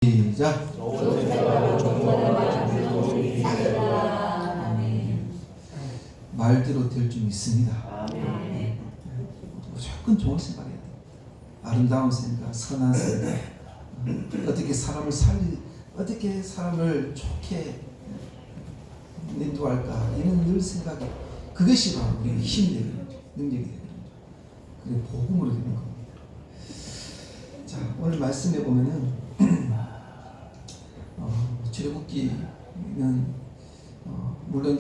시작. 말대로 될 줄 믿습니다. 무조건 좋은 생각해야 돼. 아름다운 생각, 선한 생각, 어떻게 사람을 좋게 인도할까 이런 늘 생각이 그것이 바로 우리의 힘이 되는 거죠. 능력이 되는 거죠. 그게 복음으로 되는 겁니다. 자, 오늘 말씀해 보면은 출애굽기는 물론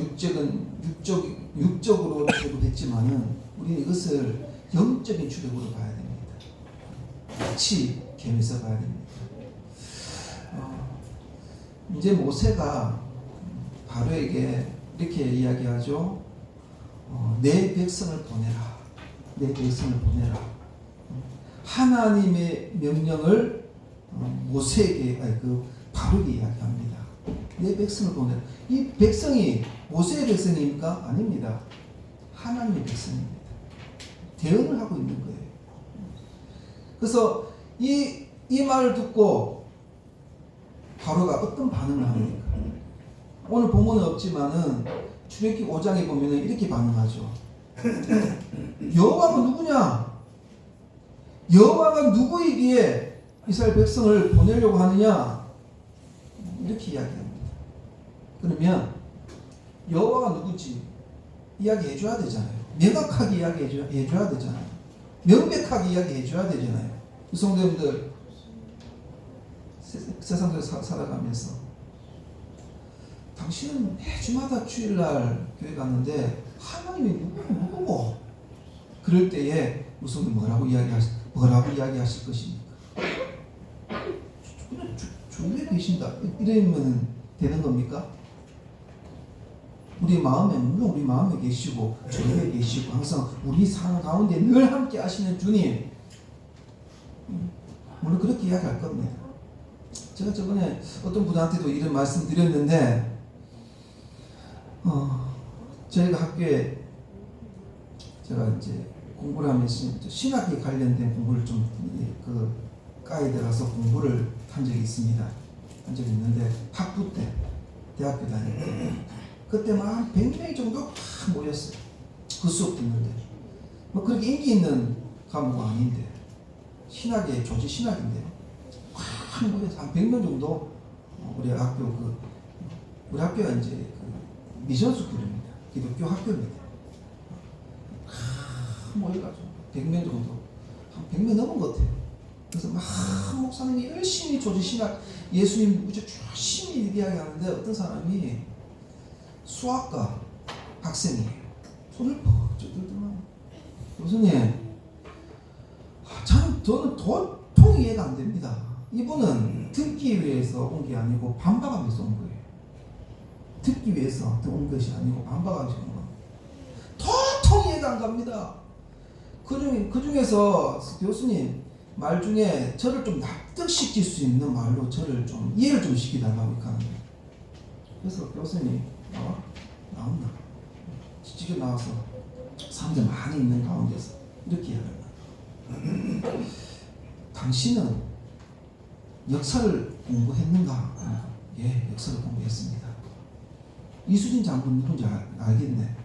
육적으로 출애굽했지만은 우리는 이것을 영적인 출애굽으로 봐야 됩니다. 같이 겸해서 봐야 됩니다. 이제 모세가 바로에게 이렇게 이야기하죠. 내 백성을 보내라. 내 백성을 보내라. 하나님의 명령을 모세에게 바로에게 이야기합니다. 내 백성을 보내라. 이 백성이 모세의 백성입니까? 아닙니다. 하나님의 백성입니다. 대언을 하고 있는 거예요. 그래서 이 말을 듣고 바로가 어떤 반응을 합니까? 오늘 본문은 없지만은 출애굽기 5장에 보면은 이렇게 반응하죠. 여호와가 누구냐? 여호와가 누구이기에 이스라엘 백성을 보내려고 하느냐? 이렇게 이야기합니다. 그러면 여호와가 누구지? 이야기해 줘야 되잖아요. 명확하게 이야기해 줘야 되잖아요. 명백하게 이야기해 줘야 되잖아요. 성도님들 세상 속에서 살아가면서 당신은 매주마다 주일날 교회 갔는데 하나님이 누구고? 그럴 때에 무슨 뭐라고 이야기하실 것입니까? 그냥 주위에 계신다. 이러면 되는 겁니까? 우리 마음에 계시고 주위에 계시고 항상 우리 삶 가운데 늘 함께 하시는 주님, 물론 그렇게 이야기할 겁니다. 제가 저번에 어떤 분한테도 이런 말씀 드렸는데 저희가 학교에 제가 이제 공부를 하면서 신학에 관련된 공부를 좀 과에 들어가서 공부를 한 적이 있습니다. 한 적이 있는데 학부 때 대학교 다닐 때 그때 한 100명 정도 막 모였어요. 그 수업 듣는데 뭐 그렇게 인기 있는 과목은 아닌데 신학의 조지 신학인데 막 모여서 한 100명 정도 우리 학교가 이제 미션 스쿨입니다. 기독교 학교입니다. 모여가지고 100명 정도, 한 100명 넘은 것 같아요. 그래서 막 목사님이 열심히 조지신학 예수님 열심히 얘기하는데 어떤 사람이 수학과 학생이에요. 손을 퍽쩍 들더만 교수님, 저는 도통 이해가 안 됩니다. 이분은 듣기 위해서 온 게 아니고 반박하기 위해서 온 거예요. 듣기 위해서 온 것이 아니고 반박하기 위해서 온 거예요. 도통 이해가 안 갑니다. 그 중에서 교수님 말 중에 저를 좀 납득시킬 수 있는 말로 저를 좀 이해를 좀 시키달라고 하는 거예요. 그래서 교수님 나온다. 직접 나와서 사람들 많이 있는 가운데서 이렇게 이야기합니다. 당신은 역사를 공부했는가? 예, 역사를 공부했습니다. 이수진 장군 누군지 알겠네.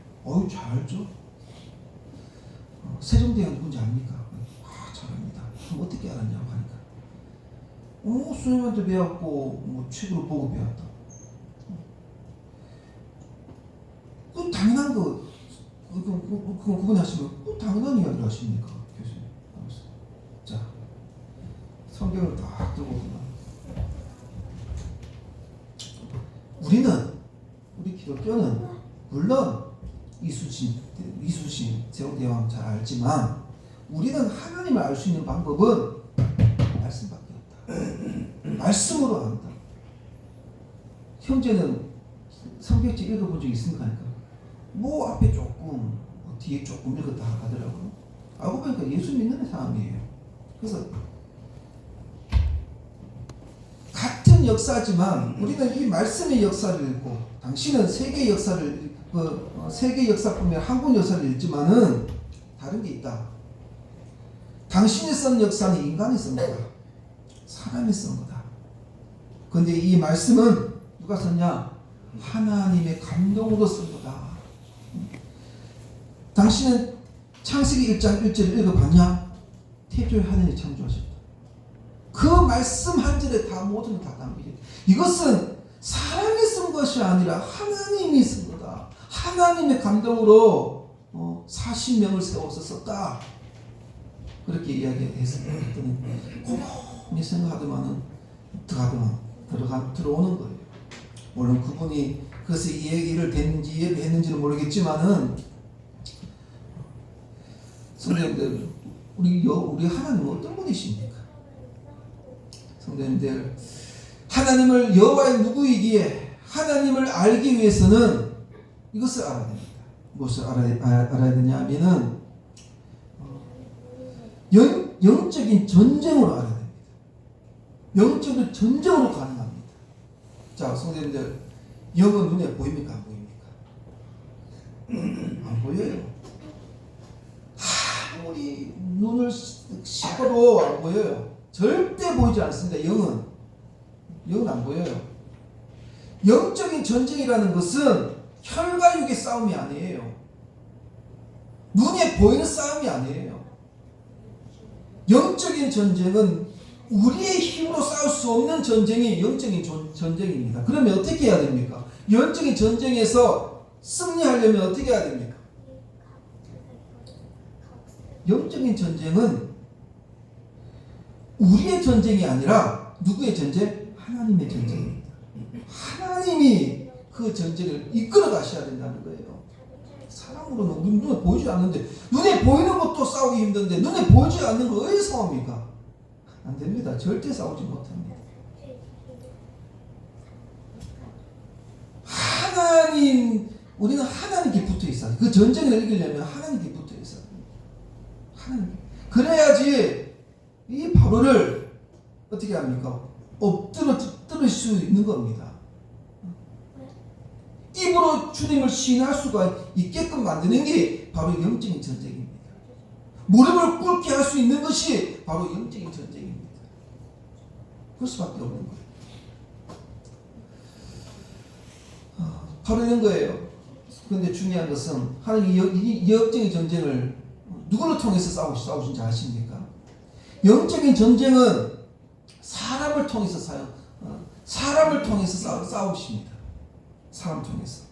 잘 알죠? 세종대왕 누군지 압니까? 잘 압니다. 그럼 어떻게 알았냐고 하니까 수님한테 배웠고 책으로 보고 배웠다. 그 당연한 그분이 하시면 당연한 이야기를 하십니까? 교수님. 자, 성경을 딱 들고 보면 우리 기독교는 물론 이수신, 세종대왕 잘 알지만 우리는 하나님을 알 수 있는 방법은 말씀밖에 없다. 말씀으로 안다. 형제는 성경책 읽어본 적 있습니까? 앞에 조금 뒤에 조금 읽었다 하더라고요. 알고 보니까 예수 믿는 사람이에요. 그래서 같은 역사지만 우리는 이 말씀의 역사를 읽고 당신은 세계 역사를 세계 역사뿐만 한국 역사를 읽지만은 다른 게 있다. 당신이 쓴 역사는 인간이 쓴 거다. 사람이 쓴 거다. 근데 이 말씀은 누가 썼냐? 하나님의 감동으로 쓴 거다. 당신은 창세기 1장 1절을 읽어봤냐? 태초에 하나님이 창조하셨다. 그 말씀 한 절에 다 모든 다 담기죠. 이것은 사람이 쓴 것이 아니라 하나님이 쓴 거다. 하나님의 감동으로 40명을 세워서 썼다. 그렇게 이야기해서 곰곰이 생각하더만은 들어오는 거예요. 물론 그분이 그것을 이 얘기를 했는지는 모르겠지만은 성도님들 우리 하나님은 어떤 분이십니까? 성도님들 하나님을 여호와의 누구이기에 하나님을 알기 위해서는 이것을 알아야 됩니다. 무엇을 알아야 되냐 하면은 영적인 전쟁으로 알아야 됩니다. 영적인 전쟁으로 가능합니다. 자, 성도님들 영은 눈에 보입니까? 안 보입니까? 안 보여요. 아무리 눈을 씹어도 안 보여요. 절대 보이지 않습니다. 영은 안 보여요. 영적인 전쟁이라는 것은 혈과 육의 싸움이 아니에요. 눈에 보이는 싸움이 아니에요. 영적인 전쟁은 우리의 힘으로 싸울 수 없는 전쟁이 영적인 전쟁입니다. 그러면 어떻게 해야 됩니까? 영적인 전쟁에서 승리하려면 어떻게 해야 됩니까? 영적인 전쟁은 우리의 전쟁이 아니라 누구의 전쟁? 하나님의 전쟁입니다. 하나님이 그 전쟁을 이끌어 가셔야 된다는 거예요. 사람으로는 눈에 보이지 않는데, 눈에 보이는 것도 싸우기 힘든데 눈에 보이지 않는 거 왜 싸웁니까? 안 됩니다. 절대 싸우지 못합니다. 우리는 하나님께 붙어 있어야 돼요. 그 전쟁을 이기려면 하나님께 붙어 있어야 됩니다. 하나님. 그래야지 이 바로를 어떻게 합니까? 엎드려 뜰 수 있는 겁니다. 입으로 주님을 시인할 수가 있게끔 만드는 게 바로 영적인 전쟁입니다. 무릎을 꿇게 할 수 있는 것이 바로 영적인 전쟁입니다. 그럴 수밖에 없는 거예요. 바로 이런 거예요. 그런데 중요한 것은 하나님이 이 영적인 전쟁을 누구를 통해서 싸우신지 아십니까? 영적인 전쟁은 사람을 통해서 싸우십니다. 사람 통해서.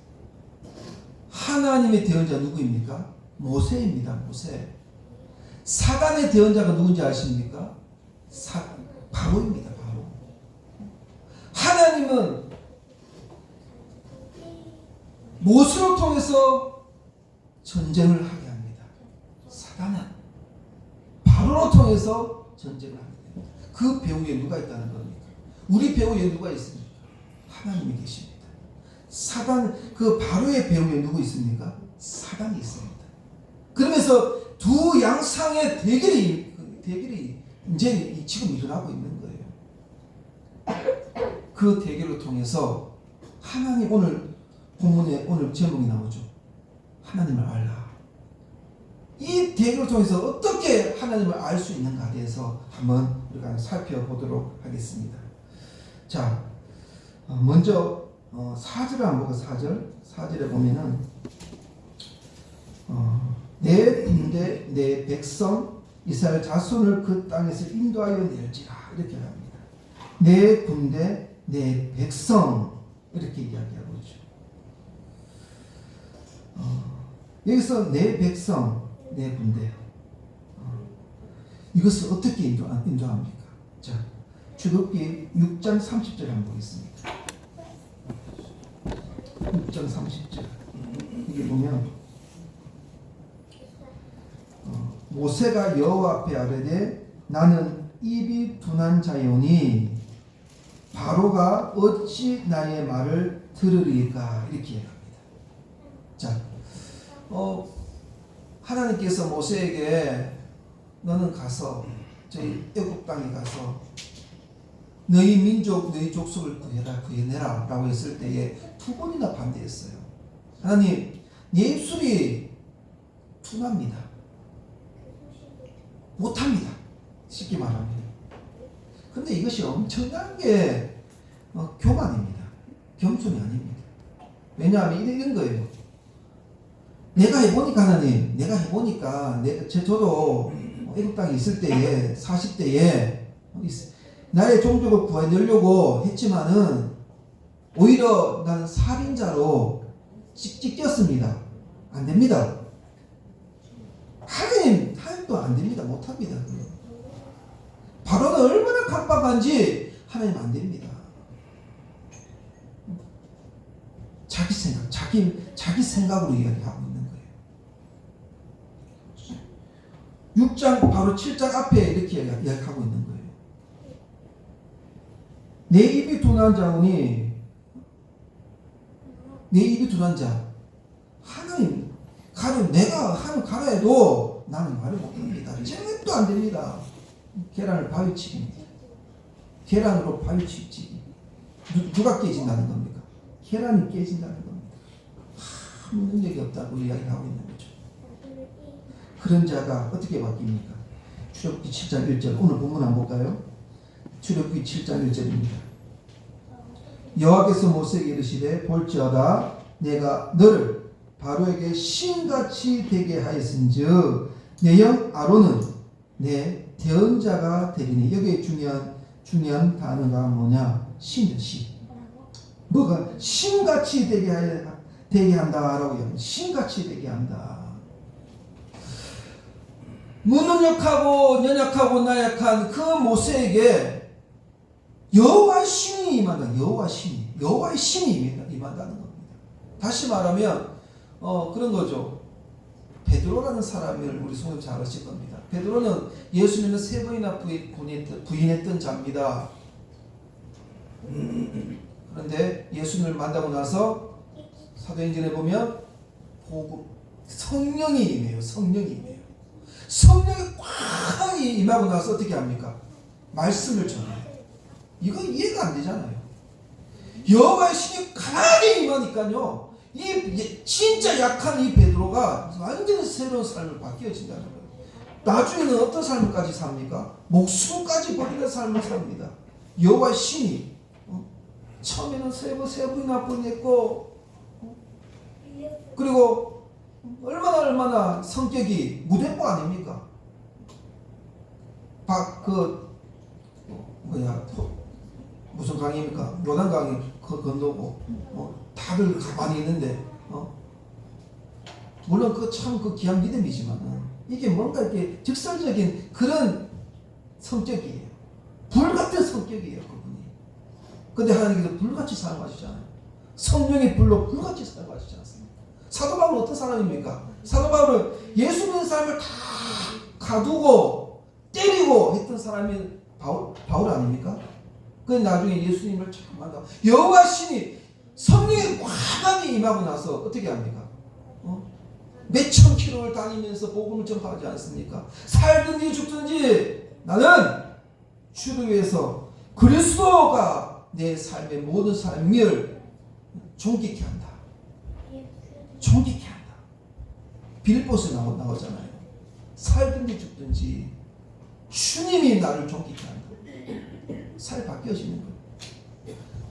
하나님의 대언자 누구입니까? 모세입니다. 모세. 사단의 대언자가 누군지 아십니까? 바로입니다. 바로. 하나님은 모세를 통해서 전쟁을 하게 합니다. 사단은 바로를 통해서 전쟁을 하게 됩니다. 그 배후에 누가 있다는 겁니까? 우리 배후에 누가 있습니까? 하나님이 계십니다. 그 바로의 배후에 누구 있습니까? 사단이 있습니다. 그러면서 두 양상의 대결이 이제 지금 일어나고 있는 거예요. 그 대결을 통해서 하나님, 오늘 본문에 오늘 제목이 나오죠. 하나님을 알라. 이 대결을 통해서 어떻게 하나님을 알 수 있는가에 대해서 한번 우리가 살펴보도록 하겠습니다. 자, 먼저 4절을 한번 보고 4절에 보면은 내 군대 내 백성 이스라엘 자손을 그 땅에서 인도하여 낼지라 이렇게 합니다. 내 군대 내 백성 이렇게 이야기하고 있죠. 여기서 내 백성 내 군대 이것을 어떻게 인도합니까? 자, 출애굽기 6장 30절 한번 보겠습니다. 6장 30절 이게 보면 모세가 여호와 앞에 아뢰되 나는 입이 둔한 자요니 바로가 어찌 나의 말을 들으리까 이렇게 합니다. 자, 하나님께서 모세에게 너는 가서 저희 애굽 땅에 가서 너희 민족 너희 족속을 구해내라 라고 했을 때에 두 번이나 반대했어요. 하나님, 내 입술이 둔합니다. 못합니다. 쉽게 말하면. 근데 이것이 엄청난 게 교만입니다. 겸손이 아닙니다. 왜냐하면 이런 거예요. 내가 해보니까 하나님, 내가 해보니까 저도 애국 땅에 있을 때에 40대에 나의 종족을 구해내려고 했지만은 오히려 나는 살인자로 찢겼습니다. 안 됩니다. 하나님도 안 됩니다. 못 합니다. 바로는 얼마나 깜빡한지 하나님 안 됩니다. 자기 생각, 자기 생각으로 이야기하고 있는 거예요. 6장 바로 7장 앞에 이렇게 이야기하고 있는 거예요. 내 입이 둔한 자오니 내 입이 둔한 자 하나님 내가 하나님 가라 해도 나는 말을 못합니다. 절대도 안 됩니다. 계란을 바위치기입니다. 계란으로 바위치기 누가 깨진다는 겁니까? 계란이 깨진다는 겁니다. 아무 능력이 없다고 이야기하고 있는 거죠. 그런 자가 어떻게 바뀝니까? 출애굽기 7장 1절 오늘 본문 한번 볼까요? 출애굽기 7장 1절입니다. 여호와께서 모세에게 이르시되 볼지어다 내가 너를 바로에게 신같이 되게 하였은즉 내 형 아론은 내 대언자가 되리니. 여기에 중요한 단어가 뭐냐? 신이죠. 신. 뭐가 신같이 되게 한다라고 얘기합니다. 신같이 되게 한다. 무능력하고 연약하고 나약한 그 모세에게 여호와의 신이 임한다. 여호와의 신이 임한다는 겁니다. 다시 말하면 그런 거죠. 베드로라는 사람을 우리 성도 잘 아실 겁니다. 베드로는 예수님을 3번이나 부인했던 자입니다. 그런데 예수님을 만나고 나서 사도행전에 보면 성령이 임해요. 성령이 꽉 임하고 나서 어떻게 합니까? 말씀을 전해요. 이거 이해가 안 되잖아요. 여호와의 신이 강하게 임하니까요. 진짜 약한 이 베드로가 완전히 새로운 삶을 바뀌어진다는 거예요. 나중에는 어떤 삶까지 삽니까? 목숨까지 버리는 삶을 삽니다. 여호와의 신이 처음에는 세 번이나 부인했고 그리고 얼마나 성격이 무대뽀 아닙니까? 무슨 강입니까? 요단 강이 건너고 다들 가만히 있는데 물론 그 귀한 믿음이지만은 이게 뭔가 이렇게 직설적인 그런 성격이에요. 불같은 성격이에요, 그분이. 근데 하나님께서 불같이 사용하시잖아요. 성령의 불로 불같이 사용하시지 않습니까? 사도 바울은 어떤 사람입니까? 사도 바울은 예수 믿는 사람을 다 가두고 때리고 했던 사람이 바울 아닙니까? 그 나중에 예수님을 참 만나 여호와 신이 성령이 과감히 임하고 나서 어떻게 합니까? 몇천 킬로를 다니면서 복음을 전파하지 않습니까? 살든지 죽든지 나는 주를 위해서 그리스도가 내 삶의 모든 삶을 존귀케 한다. 존귀케 한다. 빌보스에 나오잖아요. 살든지 죽든지 주님이 나를 존귀케 한다. 살 바뀌어지는 거예요.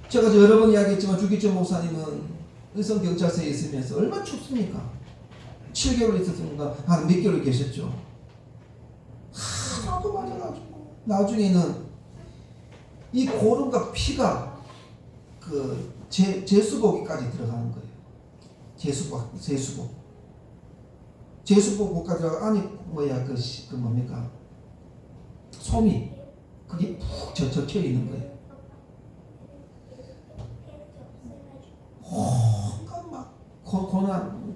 제가 여러 번 이야기했지만 주기철 목사님은 의성경찰서에 있으면서 얼마나 춥습니까? 7개월 있었으니까 한 몇 개월 계셨죠. 하도 맞아가지고 나중에는 이 고름과 피가 그 제수복까지 들어가는 거예요. 제수복까지 들어가 안에 그 뭡니까? 솜이 그게 푹 적혀 있는 거예요.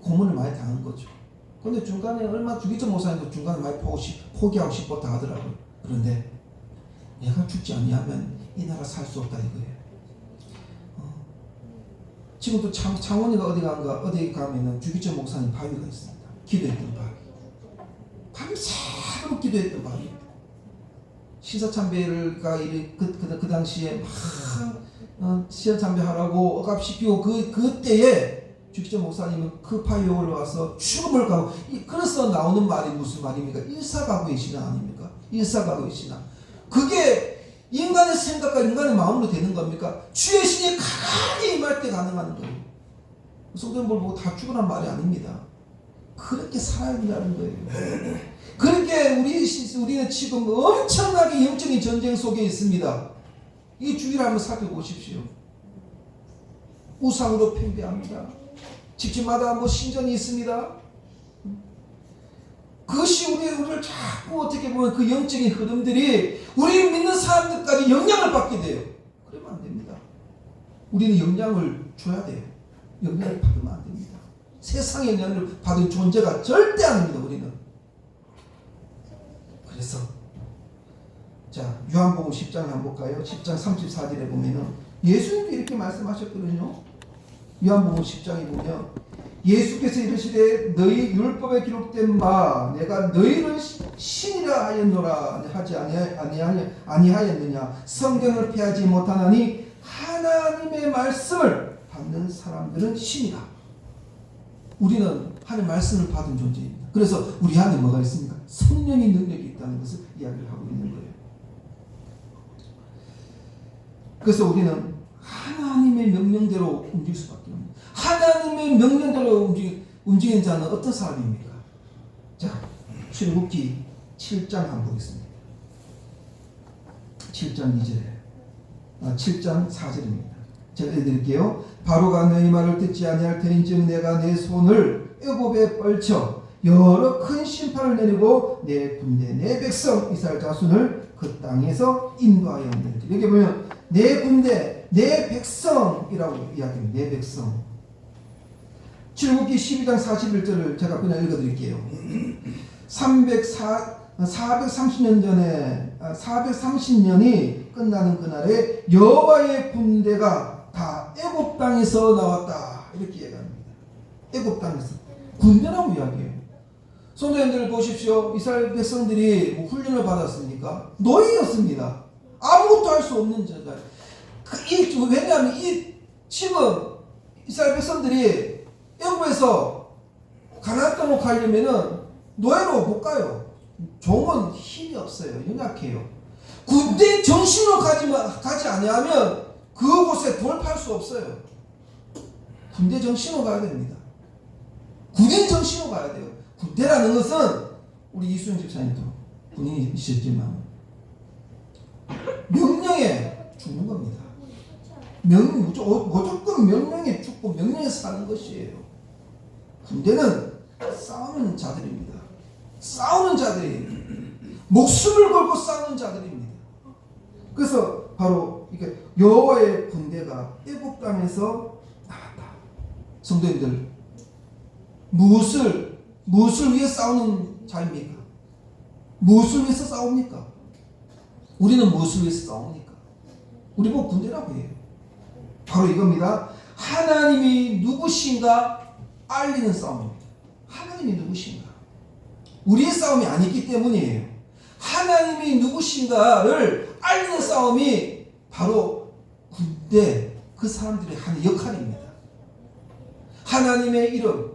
고문을 많이 당한 거죠. 그런데 중간에 주기철 목사님도 중간에 많이 포기하고 싶었다 하더라고요. 그런데 내가 죽지 아니하면 이 나라 살 수 없다 이거예요. 지금도 창원이가 어디 가면은 주기철 목사님 바위가 있습니다. 기도했던 바위. 밤새도록 기도했던 바위. 신사참배가 그 당시에 막 신사참배하라고 억압시키고 그때에 주기철 목사님은 그 파이에 올라와서 죽음을 가고 그래서 나오는 말이 무슨 말입니까? 일사가구의 신앙 아닙니까? 일사가구의 신앙. 그게 인간의 생각과 인간의 마음으로 되는 겁니까? 주의 신이 강하게 임할 때 가능한 거예요. 성도님들 보고 다 죽으란 말이 아닙니다. 그렇게 살아야 된다는 거예요. 그렇게 우리는 지금 엄청나게 영적인 전쟁 속에 있습니다. 이 주의를 한번 살펴보십시오. 우상으로 팽배합니다. 집집마다 뭐 신전이 있습니다. 그것이 우리를 자꾸 어떻게 보면 그 영적인 흐름들이 우리 믿는 사람들까지 영향을 받게 돼요. 그러면 안 됩니다. 우리는 영향을 줘야 돼요. 영향을 받으면 안 됩니다. 세상의 영향을 받은 존재가 절대 아닙니다. 우리는. 그래서 자, 요한복음 10장 한번 볼까요? 10장 34절에 보면은 예수님도 이렇게 말씀하셨거든요. 요한복음 10장에 보면 예수께서 이르시되 너희 율법에 기록된 바 내가 너희를 신이라 하였노라 하지 아니하였느냐. 성경을 폐하지 못하나니 하나님의 말씀을 받는 사람들은 신이다. 우리는 하나님의 말씀을 받은 존재입니다. 그래서 우리 안에 뭐가 있습니까? 성령의 능력이 있다는 것을 이야기를 하고 있는 거예요. 그래서 우리는 하나님의 명령대로 움직일 수밖에 없습니다. 하나님의 명령대로 움직이는 자는 어떤 사람입니까? 자, 출애굽기 7장 한번 보겠습니다. 7장 2절에 7장 4절입니다. 제가 읽어드릴게요. 바로가 너희 말을 듣지 아니할 터인즉 내가 내 손을 애굽에 뻘쳐 여러 큰 심판을 내리고 내 군대 내 백성 이스라엘 자손을 그 땅에서 인도하였느니라. 여기 보면 내 군대 내 백성이라고 이야기합니다. 내 백성. 출애굽기 12장 41절을 제가 그냥 읽어드릴게요. 430년 전에 430년이 끝나는 그날에 여호와의 군대가 다 애굽 땅에서 나왔다. 이렇게 얘기합니다. 애굽 땅에서. 군대라고 이야기해요. 성도님들 보십시오. 이스라엘 백성들이 뭐 훈련을 받았습니까? 노예였습니다. 아무것도 할 수 없는 자가. 왜냐하면 지금 이스라엘 백성들이 애굽에서 가나안 땅으로 가려면은 노예로 못 가요. 종은 힘이 없어요. 연약해요. 군대 정신으로 가지 아니하면 그곳에 돌파할 수 없어요. 군대 정신으로 가야 됩니다. 군인 정신으로 가야 돼요. 군대라는 것은 우리 이수영 집사님도 군인이셨지만 명령에 죽는 겁니다. 무조건 명령에 죽고 명령에 사는 것이에요. 군대는 싸우는 자들입니다. 싸우는 자들이에요. 목숨을 걸고 싸우는 자들입니다. 그래서 바로 이게 여호와의 군대가 애굽 땅에서 나왔다. 성도님들, 무엇을 위해 싸우는 자입니까? 무엇을 위해서 싸웁니까? 우리는 무엇을 위해서 싸웁니까? 우리 뭐 군대라고 해요. 바로 이겁니다. 하나님이 누구신가 알리는 싸움입니다. 하나님이 누구신가? 우리의 싸움이 아니기 때문이에요. 하나님이 누구신가를 알리는 싸움이 바로 군대, 그 사람들이 하는 역할입니다. 하나님의 이름,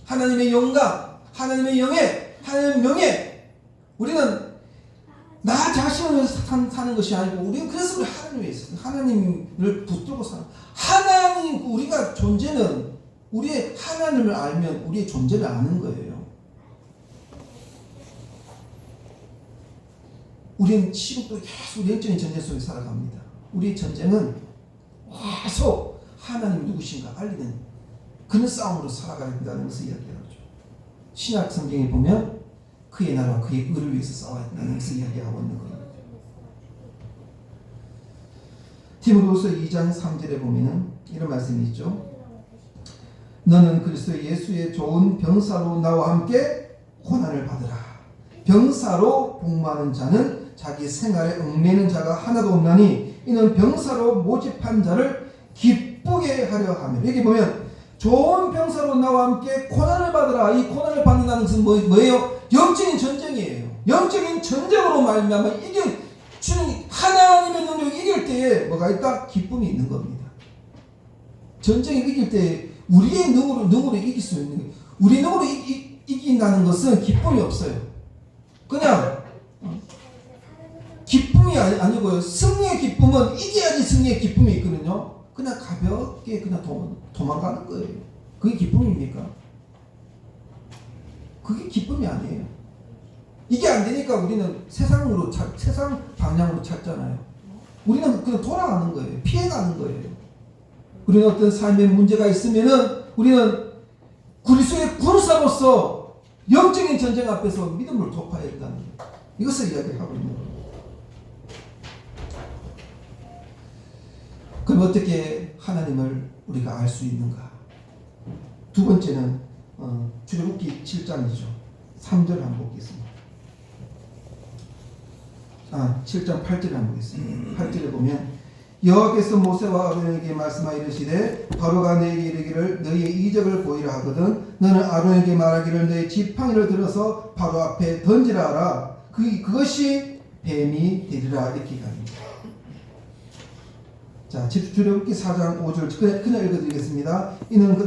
하나님의 영광, 하나님의 영예, 하나님의 명예. 우리는 나 자신을 위해서 사는 것이 아니고 우리는 그래서 하나님을 위해서 하나님을 붙들고 사는 하나님. 우리가 존재는 우리의 하나님을 알면 우리의 존재를 아는 거예요. 우리는 지금도 계속 영적인 전쟁 속에 살아갑니다. 우리의 전쟁은 계속 하나님 누구신가 알리는 그런 싸움으로 살아가야 된다는 것을 이야기하죠. 신약 성경에 보면 그의 나라와 그의 의를 위해서 싸워야 된다는 것을 이야기하고 있는 겁니다. 디모데후서 2장 3절에 보면 이런 말씀이 있죠. 너는 그리스도 예수의 좋은 병사로 나와 함께 고난을 받으라. 병사로 복무하는 자는 자기 생활에 얽매이는 자가 하나도 없나니 이는 병사로 모집한 자를 기쁘게 하려 하며. 여기 보면 좋은 병사로 나와 함께 고난을 받으라. 이 고난을 받는다는 것은 뭐예요? 영적인 전쟁이에요. 영적인 전쟁으로 말미암아 주는 하나님의 능력을 이길 때에 뭐가 있다? 기쁨이 있는 겁니다. 전쟁을 이길 때 우리의 능으로 이길 수 있는 거예요. 우리 능으로 이긴다는 것은 기쁨이 없어요. 그냥 기쁨이 기쁨이 아니고요. 승리의 기쁨은 이겨야지 승리의 기쁨이 있거든요. 그냥 가볍게 그냥 도망가는 거예요. 그게 기쁨입니까? 그게 기쁨이 아니에요. 이게 안 되니까 우리는 세상 방향으로 찾잖아요. 우리는 그냥 돌아가는 거예요. 피해가는 거예요. 우리는 어떤 삶의 문제가 있으면은 우리는 그리스도의 군사로서 영적인 전쟁 앞에서 믿음을 돌파해야 된다는 거예요. 이것을 이야기하고 있는 거예요. 그럼 어떻게 하나님을 우리가 알 수 있는가? 두 번째는 출애굽기 7장이죠. 3절 한번 보겠습니다. 7장 8절을 한번 보겠습니다. 8절에 보면 여호와께서 모세와 아론에게 말씀하여 이르시되 바로가 너에게 이르기를 너희의 이적을 보이라 하거든 너는 아론에게 말하기를 너희 지팡이를 들어서 바로 앞에 던지라 하라. 그것이 뱀이 되리라. 이렇게 합니다. 자, 출애굽기 4장 5절 그냥 읽어드리겠습니다. 이는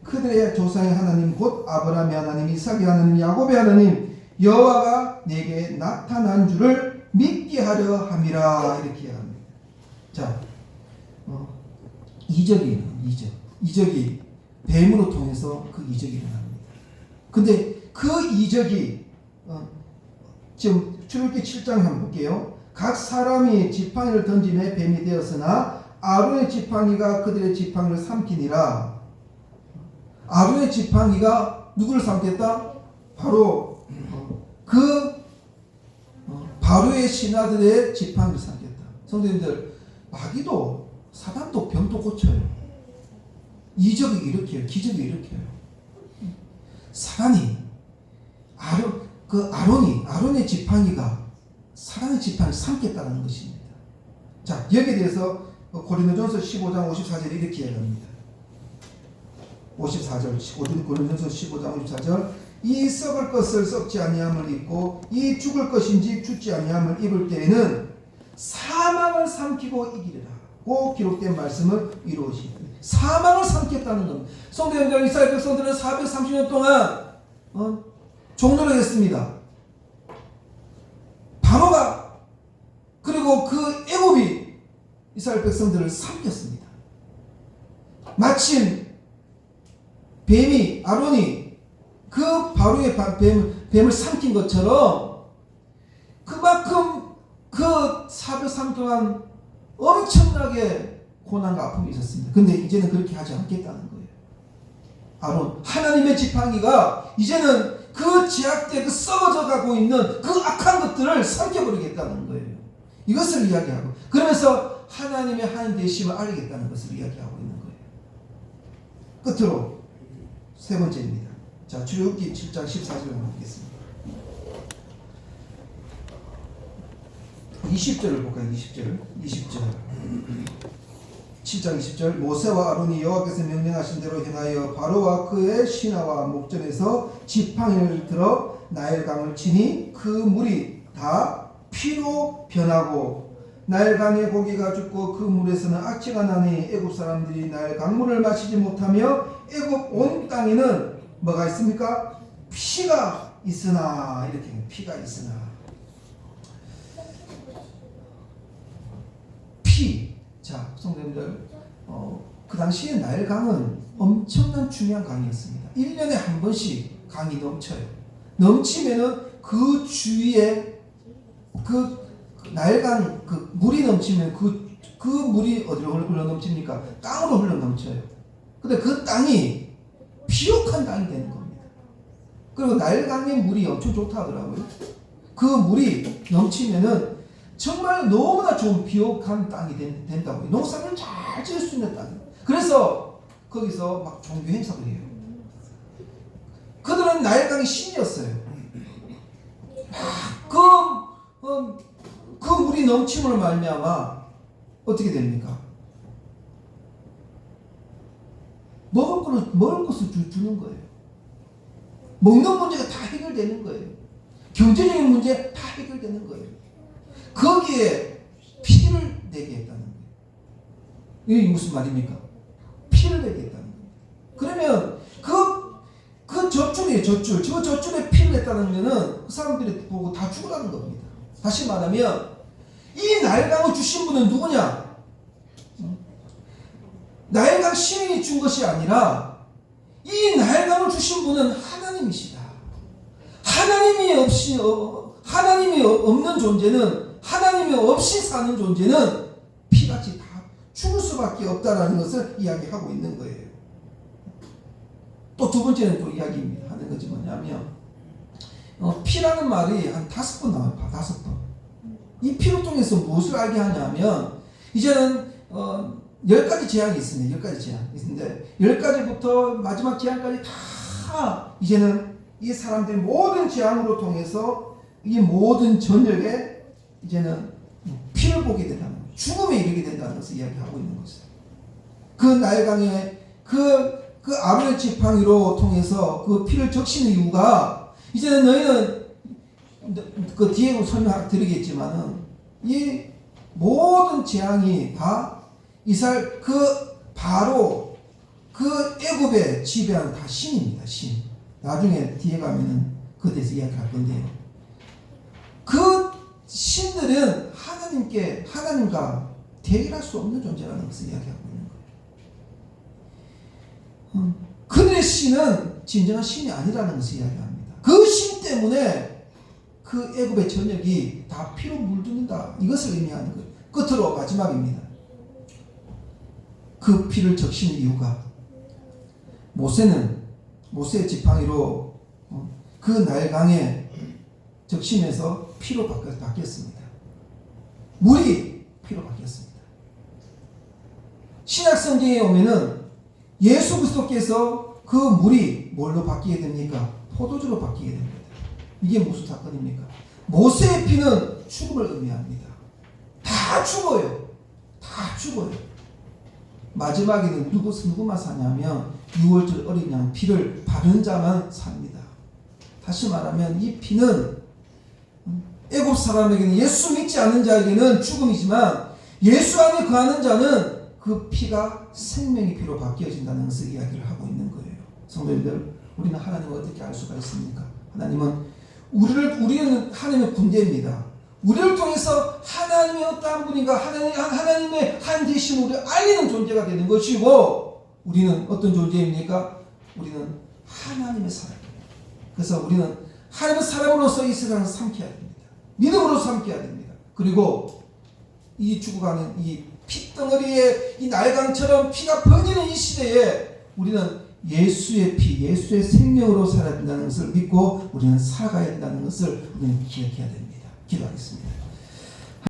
그들의 조상의 하나님 곧 아브라함의 하나님 이삭의 하나님 야곱의 하나님 여호와가 내게 나타난 줄을 믿게 하려 함이라. 이렇게 합니다. 자, 이적이 뱀으로 통해서 그 이적이 일어납니다. 근데 그 이적이 지금 출애굽기 7장 한번 볼게요. 각 사람이 지팡이를 던짐에 뱀이 되었으나 아론의 지팡이가 그들의 지팡이를 삼키니라. 아론의 지팡이가 누구를 삼켰다? 바로 바로의 신하들의 지팡이를 삼켰다. 성도님들, 마귀도 사단도 병도 고쳐요. 이적이 일으켜요. 기적이 일으켜요. 사단이 아론의 지팡이가 사단의 지팡이를 삼켰다는 것입니다. 자, 여기에 대해서 고린도전서 15장 54절에 이렇게 얘기합니다. 54절 고린도전서 15장 54절 이 썩을 것을 썩지 아니함을 입고 이 죽을 것인지 죽지 아니함을 입을 때에는 사망을 삼키고 이기리라고 기록된 말씀을 이루시니 사망을 삼켰다는 겁니다. 성도님들, 이스라엘 백성들은 430년 동안 종노릇했습니다. 바로가 그리고 그 애굽이 이스라엘 백성들을 삼켰습니다. 마침 아론이 그 바로의 뱀을 삼킨 것처럼 그만큼 그 403 동안 엄청나게 고난과 아픔이 있었습니다. 근데 이제는 그렇게 하지 않겠다는 거예요. 아론, 하나님의 지팡이가 이제는 그 제약대 그 썩어져 가고 있는 그 악한 것들을 삼켜버리겠다는 거예요. 이것을 이야기하고 그러면서 하나님의 하나님 되심을 알리겠다는 것을 이야기하고 있는 거예요. 끝으로 세 번째입니다. 자, 출애굽기 7장 14절을 한번 보겠습니다. 20절을 볼까요? 20절 7장 20절 모세와 아론이 여호와께서 명령하신 대로 행하여 바로와 그의 신하와 목전에서 지팡이를 들어 나일강을 치니 그 물이 다 피로 변하고 나일강의 고기가 죽고 그 물에서는 악취가 나니 애굽 사람들이 나일강물을 마시지 못하며 애굽 온 땅에는 뭐가 있습니까? 피가 있으나. 이렇게 피가 있으나. 피. 자, 성도님들, 그 당시에 나일강은 엄청난 중요한 강이었습니다. 1년에 한 번씩 강이 넘쳐요. 넘치면은 그 주위에 그 나일강 그 물이 넘치면 그 물이 어디로 흘러 넘칩니까? 땅으로 흘러 넘쳐요. 근데 그 땅이 비옥한 땅이 되는 겁니다. 그리고 나일강의 물이 엄청 좋다 하더라고요. 그 물이 넘치면은 정말 너무나 좋은 비옥한 땅이 된다고 해요. 농사를 잘 지을 수 있는 땅이에요. 그래서 거기서 막 종교 행사를 해요. 그들은 나일강의 신이었어요. 그 물이 넘침으로 말미암아 어떻게 됩니까? 먹을 것을 주는 거예요. 먹는 문제가 다 해결되는 거예요. 경제적인 문제 다 해결되는 거예요. 거기에 피를 내게 했다는 거예요. 이게 무슨 말입니까? 피를 내게 했다는 거예요. 그러면 그 젖줄이에요. 저 젖줄에 피를 냈다는 거는 그 사람들이 보고 다 죽으라는 겁니다. 다시 말하면 이 나일강을 주신 분은 누구냐? 나일강 시민이 준 것이 아니라 이 나일강을 주신 분은 하나님이시다. 하나님이 없는 존재는, 하나님이 없이 사는 존재는 피같이 다 죽을 수밖에 없다라는 것을 이야기하고 있는 거예요. 또 두 번째는 또 이야기하는 것이 뭐냐면 피라는 말이 한 5번 나와요. 5번. 이 피를 통해서 무엇을 알게 하냐면 이제는 10가지 재앙이 있습니다. 10가지 재앙이 있는데 10가지부터 마지막 재앙까지 다 이제는 이 사람들이 모든 재앙으로 통해서 이 모든 전역에 이제는 피를 보게 된다는 거예요. 죽음에 이르게 된다는 것을 이야기하고 있는 것이에요. 그 나일강의 그 아론의 지팡이로 통해서 그 피를 적시는 이유가 이제는 너희는 그 뒤에 설명드리겠지만은 이 모든 재앙이 다 이스라엘 바로 그 애굽의 지배하는 다 신입니다. 신. 나중에 뒤에 가면은 그에 대해서 이야기할 건데요. 그 신들은 하나님과 대결할 수 없는 존재라는 것을 이야기하고 있는 거예요. 그들의 신은 진정한 신이 아니라는 것을 이야기합니다. 그 신 때문에 그 애굽의 전역이 다 피로 물들는다. 이것을 의미하는 거예요. 끝으로 마지막입니다. 그 피를 적시는 이유가 모세의 지팡이로 그 나일강에 적시면서 피로 바뀌었습니다. 물이 피로 바뀌었습니다. 신약 성경에 오면은 예수 그리스도께서 그 물이 뭘로 바뀌게 됩니까? 포도주로 바뀌게 됩니다. 이게 무슨 사건입니까? 모세의 피는 죽음을 의미합니다. 다 죽어요. 다 죽어요. 마지막에는 누구만 사냐면 6월절 어린 양 피를 바른 자만 삽니다. 다시 말하면 이 피는 애굽 사람에게는, 예수 믿지 않는 자에게는 죽음이지만 예수 안에 거하는 자는 그 피가 생명의 피로 바뀌어진다는 것을 이야기를 하고 있는 거예요. 성도님들, 우리는 하나님을 어떻게 알 수가 있습니까? 우리는 하나님의 군대입니다. 우리를 통해서 하나님의 어떠한 분인가, 하나님의 한 되심을 우리가 알리는 존재가 되는 것이고, 우리는 어떤 존재입니까? 우리는 하나님의 사람입니다. 그래서 우리는 하나님의 사람으로서 이 세상을 삼켜야 됩니다. 믿음으로 삼켜야 됩니다. 그리고 이 죽어가는 이 피덩어리에 이 나일강처럼 피가 번지는 이 시대에 우리는 예수의 피, 예수의 생명으로 살아야 된다는 것을 믿고 우리는 살아가야 된다는 것을 우리는 기억해야 됩니다. 기도하겠습니다.